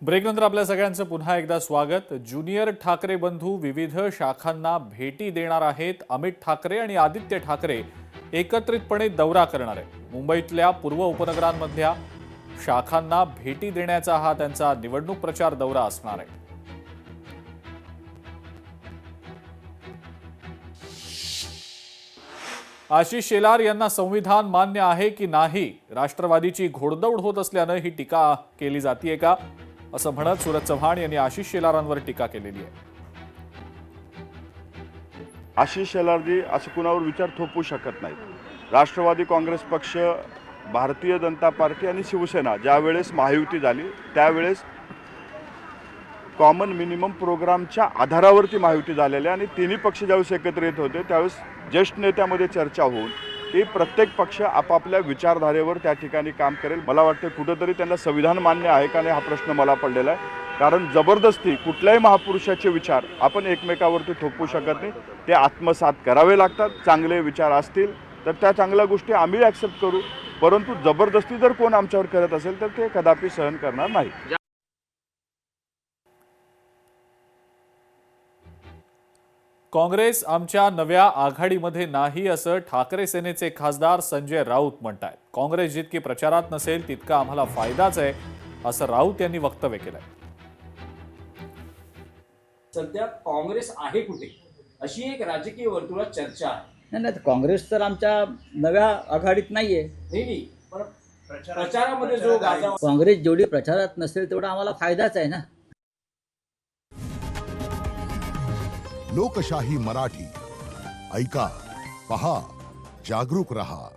ब्रेकनंतर आपल्या सगळ्यांचं पुन्हा एकदा स्वागत। ज्युनियर ठाकरे बंधू विविध शाखांना भेटी देणार आहेत। अमित ठाकरे आणि आदित्य ठाकरे एकत्रितपणे दौरा करणार आहेत। मुंबईतल्या पूर्व उपनगरांमधल्या शाखांना भेटी देण्याचा हा त्यांचा निवडणूक प्रचार दौरा असणार आहे। आशिष शेलार यांना संविधान मान्य आहे की नाही, राष्ट्रवादीची घोडदौड होत असल्यानं ही टीका केली जाते का, असं म्हणत सूरज चव्हाण यांनी आशिष शेलारांवर टीका केलेली आहे। आशिष शेलारजी असं कुणावर विचार थोपू शकत नाही। राष्ट्रवादी काँग्रेस पक्ष, भारतीय जनता पार्टी आणि शिवसेना ज्यावेळेस महायुती झाली त्यावेळेस कॉमन मिनिमम प्रोग्रामच्या आधारावरती महायुती झालेली आणि तिन्ही पक्ष ज्यावेळेस एकत्र येत होते त्यावेळेस ज्येष्ठ नेत्यामध्ये चर्चा होऊन की प्रत्येक पक्ष आपापल्या विचारधारेवर त्या ठिकाणी काम करेल। मला वाटतं कुठंतरी त्यांना संविधान मान्य आहे का नाही हा प्रश्न मला पडलेला आहे, कारण जबरदस्ती कुठल्याही महापुरुषाचे विचार आपण एकमेकावरती थोपवू शकत नाही। ते आत्मसात करावे लागतात। चांगले विचार असतील तर त्या चांगल्या गोष्टी आम्ही ॲक्सेप्ट करू, परंतु जबरदस्ती जर कोण आमच्यावर करत असेल तर ते कदापि सहन करणार नाही। काँग्रेस आमच्या नव्या आघाडीमध्ये नाही, असं ठाकरे सेनेचे खासदार संजय राऊत म्हणतात। काँग्रेस जितकी प्रचारात नसेल तितका आम्हाला फायदाच आहे, असं राऊत यांनी वक्तव्य केलंय। सध्या काँग्रेस आहे कुठे अशी एक राजकीय वर्तुळात चर्चा आहे। नाही, काँग्रेस तर आमच्या नव्या आघाडीत नाहीये। नाही, पण प्रचारामध्ये जो गाजा काँग्रेस जेवढी प्रचारात नसेल तेवढा आम्हाला फायदाच आहे ना। लोकशाही मराठी ऐका, पहा, जागरूक रहा।